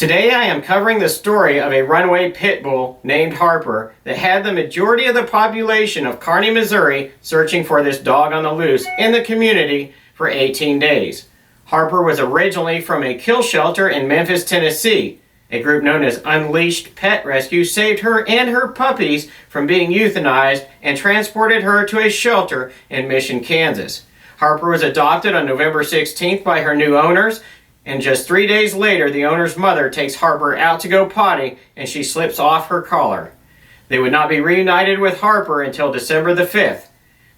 Today I am covering the story of a runaway pit bull named Harper that had the majority of the population of Kearney, Missouri searching for this dog on the loose in the community for 18 days. Harper was originally from a kill shelter in Memphis, Tennessee. A group known as Unleashed Pet Rescue saved her and her puppies from being euthanized and transported her to a shelter in Mission, Kansas. Harper was adopted on November 16th by her new owners, and just 3 days later, the owner's mother takes Harper out to go potty and she slips off her collar. They would not be reunited with Harper until December the 5th.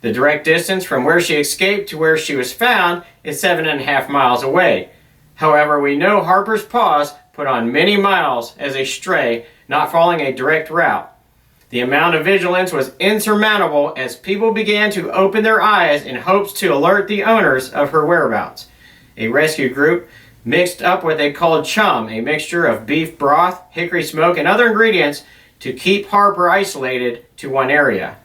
The direct distance from where she escaped to where she was found is 7.5 miles away. However, we know Harper's paws put on many miles as a stray, not following a direct route. The amount of vigilance was insurmountable as people began to open their eyes in hopes to alert the owners of her whereabouts. A rescue group mixed up what they called chum, a mixture of beef broth, hickory smoke, and other ingredients to keep Harper isolated to one area.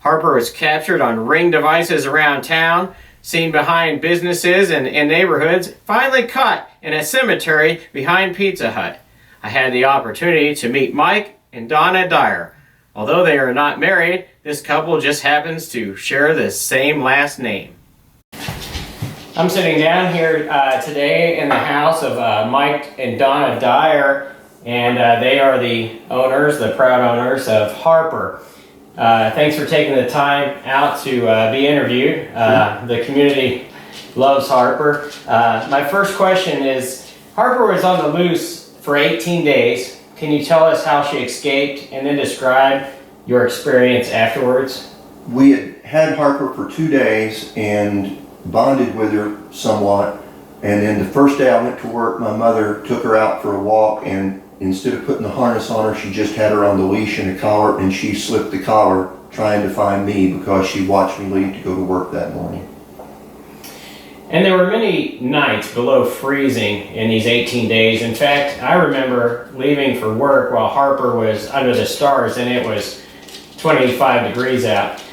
Harper was captured on ring devices around town, seen behind businesses and in neighborhoods, finally caught in a cemetery behind Pizza Hut. I had the opportunity to meet Mike and Donna Dyer. Although they are not married, this couple just happens to share the same last name. I'm sitting down here today in the house of Mike and Donna Dyer, and they are the owners, the proud owners of Harper. Thanks for taking the time out to be interviewed. The community loves Harper. My first question is, Harper was on the loose for 18 days. Can you tell us how she escaped and then describe your experience afterwards? We had Harper for 2 days and bonded with her somewhat, and then the first day I went to work, my mother took her out for a walk, and instead of putting the harness on her, she just had her on the leash and a collar, and she slipped the collar trying to find me because she watched me leave to go to work that morning. And there were many nights below freezing in these 18 days. In fact, I remember leaving for work while Harper was under the stars and it was 25 degrees out.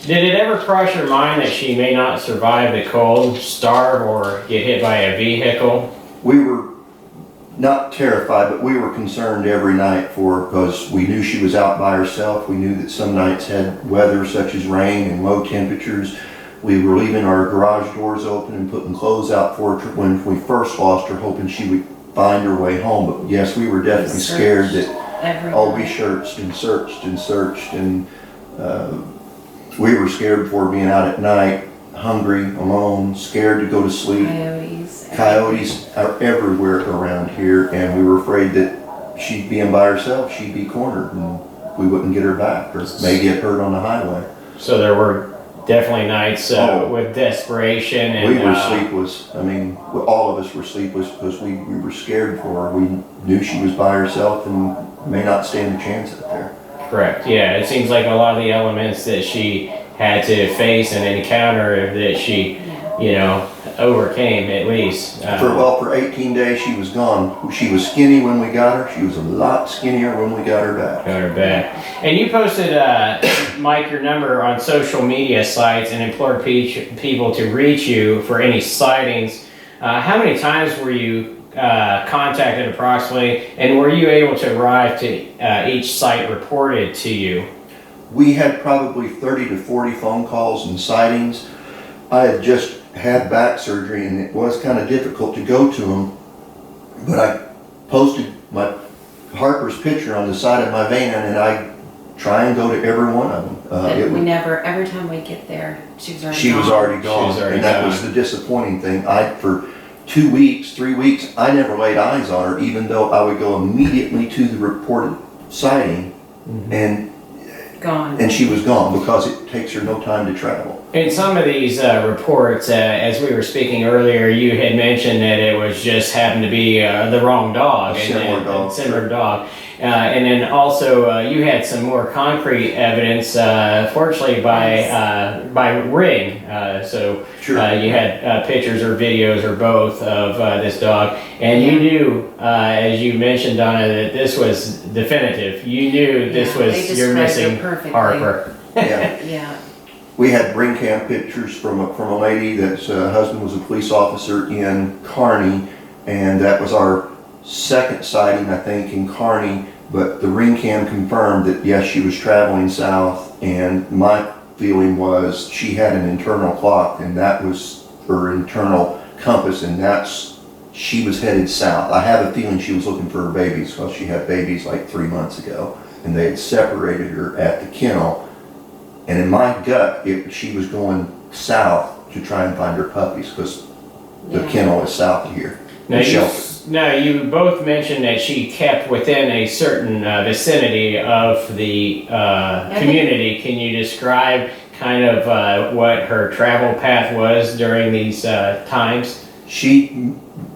Did it ever cross your mind that she may not survive the cold, starve, or get hit by a vehicle? We were not terrified, but we were concerned every night for her because we knew she was out by herself. We knew that some nights had weather such as rain and low temperatures. We were leaving our garage doors open and putting clothes out for her when we first lost her, hoping she would find her way home. But yes, we were definitely scared that we searched and searched and searched, and we were scared for being out at night, hungry, alone, scared to go to sleep. Coyotes are everywhere around here, and we were afraid that she'd being by herself, she'd be cornered and we wouldn't get her back or may get hurt on the highway. So there were definitely nights with desperation. And we were sleepless. I mean, all of us were sleepless because we were scared for her. We knew she was by herself and may not stand a chance out there. Correct. Yeah, it seems like a lot of the elements that she had to face and encounter that she, overcame at least. For 18 days she was gone. She was skinny when we got her. She was a lot skinnier when we got her back. And you posted, Mike, your number on social media sites and implored people to reach you for any sightings. How many times were you contacted approximately, and were you able to arrive to each site reported to you? We had probably 30 to 40 phone calls and sightings. I had just had back surgery and it was kind of difficult to go to them, but I posted my Harper's picture on the side of my van and I try and go to every one of them. Every time we get there, she was already gone. And that was the disappointing thing. For 2 weeks, 3 weeks, I never laid eyes on her, even though I would go immediately to the reported sighting, and she was gone because it takes her no time to travel. In some of these reports, as we were speaking earlier, you had mentioned that it was just happened to be the wrong dog. Similar dog. And then also you had some more concrete evidence, fortunately by Ring. You had pictures or videos or both of this dog. And you knew, as you mentioned, Donna, that this was definitive. You knew this was your missing Harper. Yeah. We had ring cam pictures from a lady that's husband was a police officer in Kearney, and that was our second sighting, I think, in Kearney, but the ring cam confirmed that yes, she was traveling south, and my feeling was she had an internal clock, and that was her internal compass, and she was headed south. I have a feeling she was looking for her babies, because she had babies like 3 months ago, and they had separated her at the kennel, and in my gut, she was going south to try and find her puppies, because the kennel is south of here. Now, you both mentioned that she kept within a certain vicinity of the community. Can you describe kind of what her travel path was during these times?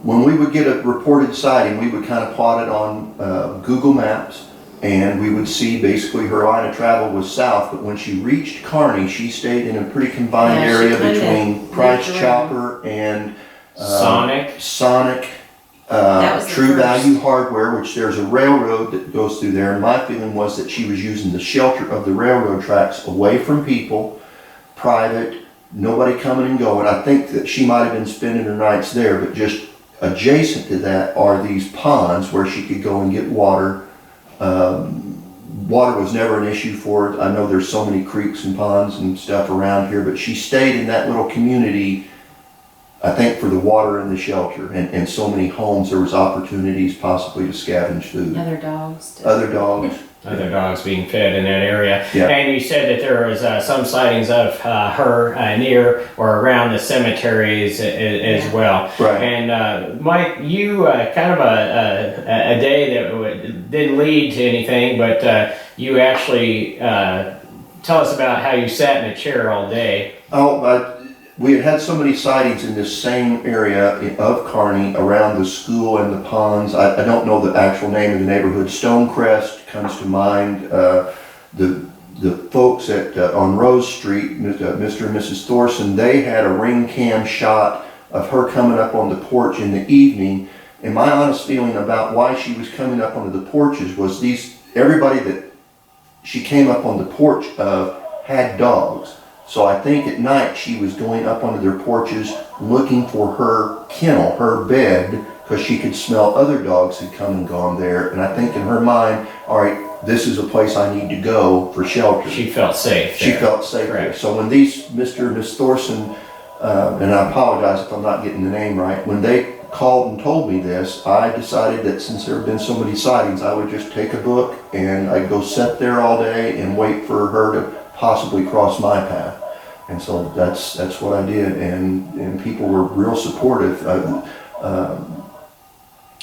When we would get a reported sighting, we would kind of plot it on Google Maps, and we would see basically her line of travel was south, but when she reached Kearney, she stayed in a pretty confined area between Price Chopper and Sonic, True Value Hardware, which there's a railroad that goes through there. And my feeling was that she was using the shelter of the railroad tracks away from people, private, nobody coming and going. I think that she might have been spending her nights there, but just adjacent to that are these ponds where she could go and get water. Water was never an issue for her. I know there's so many creeks and ponds and stuff around here, but she stayed in that little community, I think, for the water and the shelter, and so many homes, there was opportunities possibly to scavenge food. Other dogs. Other dogs being fed in that area. Yeah. And you said that there was some sightings of her near or around the cemeteries as well. Right. And Mike, you kind of a day that didn't lead to anything, but you actually tell us about how you sat in a chair all day. We had so many sightings in this same area of Kearney around the school and the ponds. I don't know the actual name of the neighborhood. Stonecrest comes to mind. The folks on Rose Street, Mr. and Mrs. Thorson, they had a ring cam shot of her coming up on the porch in the evening. And my honest feeling about why she was coming up onto the porches was everybody that she came up on the porch of had dogs. So I think at night she was going up onto their porches looking for her kennel, her bed, because she could smell other dogs had come and gone there. And I think in her mind, all right, this is a place I need to go for shelter. She felt safe there. She felt safe there. So when these Mr. and Miss Thorson, and I apologize if I'm not getting the name right, when they called and told me this, I decided that since there have been so many sightings, I would just take a book and I'd go sit there all day and wait for her to possibly cross my path. And so that's what I did, and people were real supportive.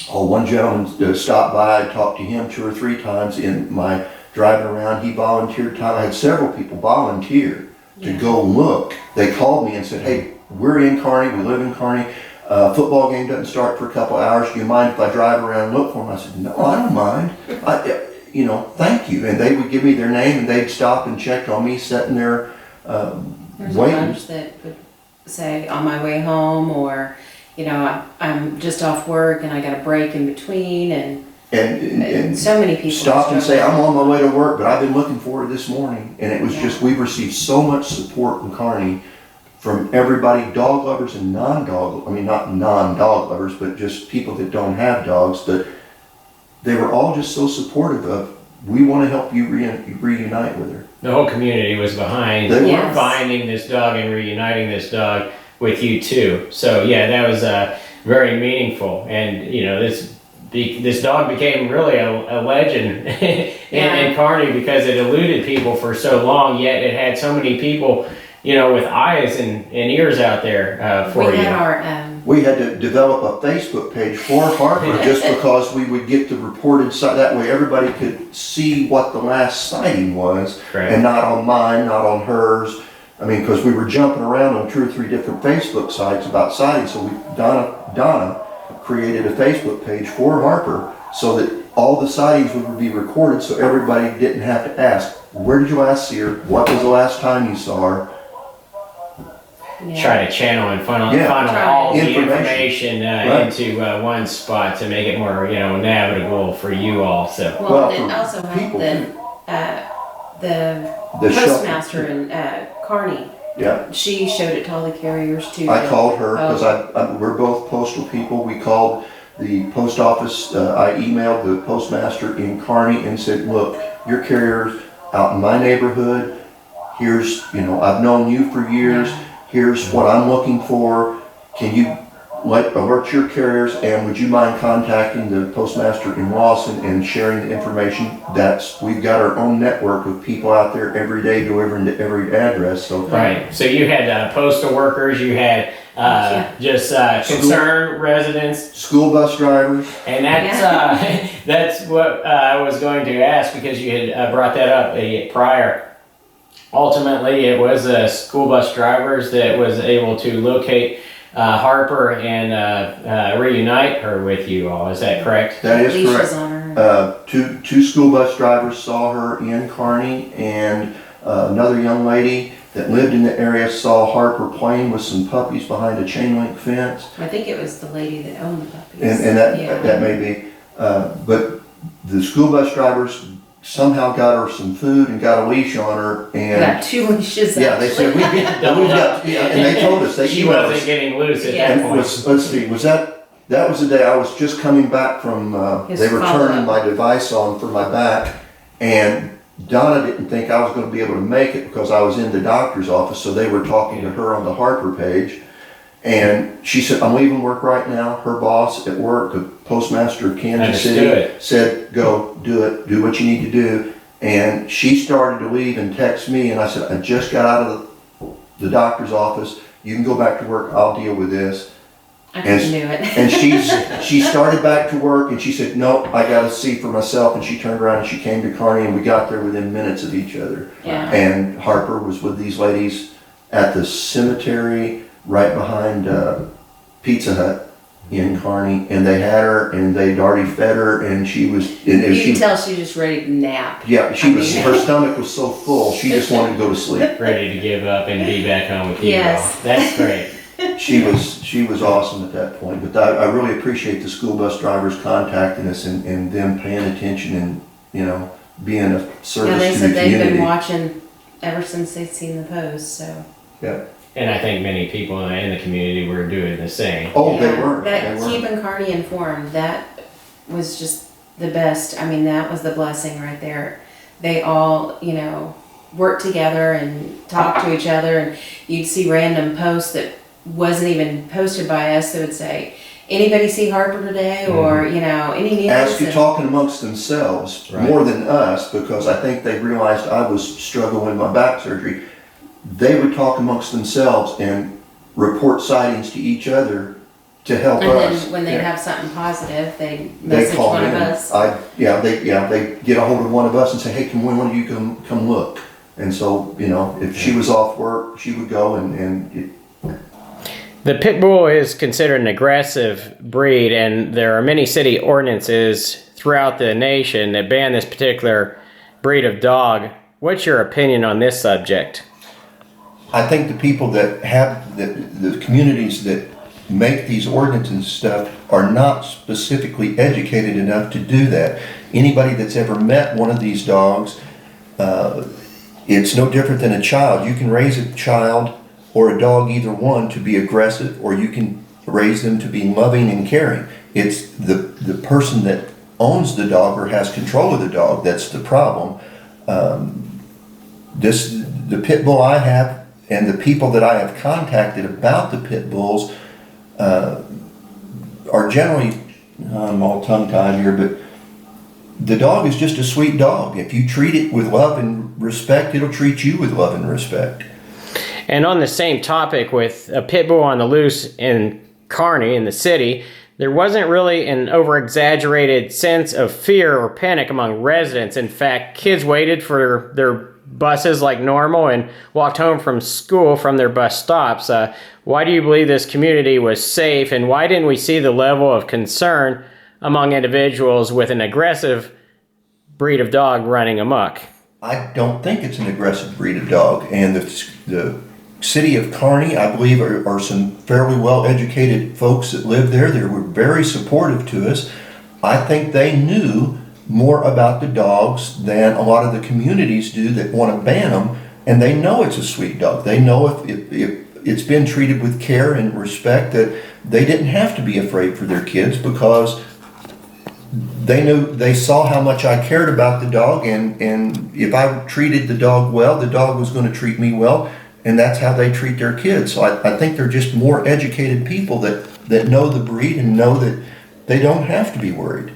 One gentleman stopped by, I talked to him 2 or 3 times in my driving around. He volunteered time. I had several people volunteer to go look. They called me and said, hey, we're in Kearney, we live in Kearney. Football game doesn't start for a couple hours. Do you mind if I drive around and look for them? I said, no, I don't mind. Thank you. And they would give me their name, and they'd stop and check on me sitting there There's waiting. a bunch that would say on my way home, or I'm just off work and I got a break in between, and so many people stop and say, I'm on my way to work, but I've been looking for her this morning. And it was just, we've received so much support in Kearney from everybody, dog lovers and not non-dog lovers, but just people that don't have dogs, that they were all just so supportive of, we want to help you reunite with her. The whole community was behind finding this dog and reuniting this dog with you too. So yeah, that was very meaningful. And this dog became really a legend in Kearney because it eluded people for so long, yet it had so many people, with eyes and ears out there for you. We had to develop a Facebook page for Harper just because we would get the reported sight. That way everybody could see what the last sighting was, and not on mine, not on hers. I mean, because we were jumping around on 2 or 3 different Facebook sites about sightings. So Donna created a Facebook page for Harper so that all the sightings would be recorded, so everybody didn't have to ask, where did you last see her? What was the last time you saw her? Try to channel and funnel all the information into one spot to make it more, navigable for you all. So it also had the postmaster in Kearney. Yeah. She showed it to all the carriers too. I called her because we're both postal people. We called the post office. I emailed the postmaster in Kearney and said, look, your carrier's out in my neighborhood. Here's, I've known you for years. Here's what I'm looking for. Can you alert your carriers, and would you mind contacting the postmaster in Lawson and sharing the information? We've got our own network of people out there every day delivering to every address. So right. So you had postal workers, you had concerned residents, school bus drivers, and that's that's what I was going to ask, because you had brought that up prior. Ultimately, it was school bus drivers that was able to locate Harper and reunite her with you all. Is that correct? That is Leashes correct. on her. Two school bus drivers saw her in Kearney, and another young lady that lived in the area saw Harper playing with some puppies behind a chain link fence. I think it was the lady that owned the puppies. And that may be. But the school bus drivers somehow got her some food and got a leash on her, and got 2 leashes. yeah, they said we've got, and they told us she wasn't getting loose at that point. Let's see, that was the day I was just coming back from, they were turning my device on for my back, and Donna didn't think I was going to be able to make it because I was in the doctor's office, so they were talking to her on the Harper page, and she said, I'm leaving work right now. Her boss at work, the postmaster of Kansas City, said, go do it, do what you need to do. And she started to leave and text me, and I said, I just got out of the doctor's office. You can go back to work. I'll deal with this. I couldn't do it. And she started back to work, and she said, no, I got to see for myself. And she turned around and she came to Kearney, and we got there within minutes of each other. Yeah. And Harper was with these ladies at the cemetery right behind Pizza Hut in Kearney, and they had her, and they'd already fed her, and she was. And you could tell she was just ready to nap. Yeah, her stomach was so full, she just wanted to go to sleep. Ready to give up and be back home with you. Yes. All. That's great. She was awesome at that point. But I really appreciate the school bus drivers contacting us and them paying attention and being a service they to said the they've community. been watching ever since they've seen the post. So. Yeah. And I think many people in the community were doing the same. Oh, they were. Keeping Kearney informed, that was just the best. I mean, that was the blessing right there. They all, worked together and talked to each other, and you'd see random posts that wasn't even posted by us that would say, anybody see Harper today? Or, any news? Ask you talking amongst themselves more than us, because I think they realized I was struggling with my back surgery. They would talk amongst themselves and report sightings to each other to help us. And then when they'd have something positive, they'd message one of us. They get a hold of one of us and say, hey, can one of you come look? And so, if she was off work, she would go and The pit bull is considered an aggressive breed, and there are many city ordinances throughout the nation that ban this particular breed of dog. What's your opinion on this subject? I think the people that have the communities that make these ordinances and stuff are not specifically educated enough to do that. Anybody that's ever met one of these dogs, it's no different than a child. You can raise a child or a dog, either one, to be aggressive, or you can raise them to be loving and caring. It's the person that owns the dog or has control of the dog that's the problem. The pit bull I have, and the people that I have contacted about the pit bulls are generally, I'm all tongue-tied here, but the dog is just a sweet dog. If you treat it with love and respect, it'll treat you with love and respect. And on the same topic, with a pit bull on the loose in Kearney, in the city, there wasn't really an over-exaggerated sense of fear or panic among residents. In fact, kids waited for their buses like normal and walked home from school from their bus stops. Why do you believe this community was safe, and why didn't we see the level of concern among individuals with an aggressive breed of dog running amok? I don't think it's an aggressive breed of dog, and the city of Kearney, I believe, are some fairly well-educated folks that live there. They were very supportive to us. I think they knew more about the dogs than a lot of the communities do that want to ban them, and they know it's a sweet dog. They know if it's been treated with care and respect, that they didn't have to be afraid for their kids because they saw how much I cared about the dog, and if I treated the dog well, the dog was going to treat me well, and that's how they treat their kids. So I think they're just more educated people that know the breed and know that they don't have to be worried.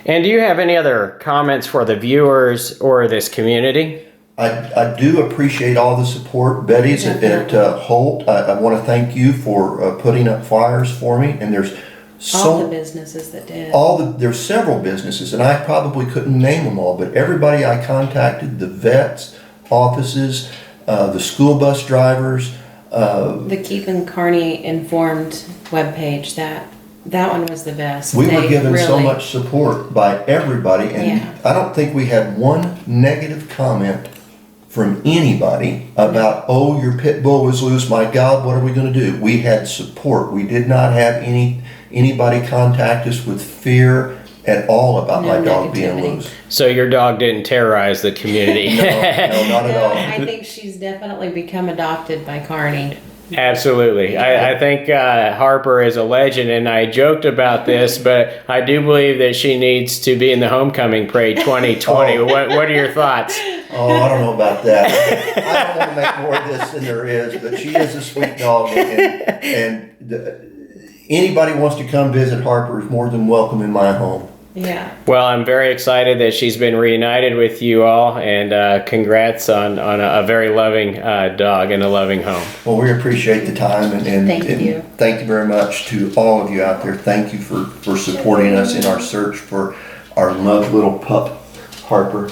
And do you have any other comments for the viewers or this community? I do appreciate all the support. Betty's at Holt, I want to thank you for putting up flyers for me, and there's All the businesses that did. there's several businesses, and I probably couldn't name them all, but everybody I contacted, the vets, offices, the school bus drivers. The Keeping Carney Informed webpage, that one was the best. We were They given so really- much support by everybody, and Yeah. I don't think we had one negative comment from anybody about, oh, your pit bull was loose, my God, what are we going to do? We had support. We did not have anybody contact us with fear at all about No my dog being negativity. loose. So your dog didn't terrorize the community. No, not at No, all. I think she's definitely become adopted by Carney. Absolutely. I think Harper is a legend, and I joked about this, but I do believe that she needs to be in the homecoming parade 2020. Oh. What are your thoughts? Oh, I don't know about that. I don't want to make more of this than there is, but she is a sweet dog, and anybody wants to come visit Harper is more than welcome in my home. Yeah. Well, I'm very excited that she's been reunited with you all, and congrats on a very loving dog and a loving home. Well, we appreciate the time, and Thank you. thank you very much to all of you out there. Thank you for supporting us in our search for our loved little pup, Harper.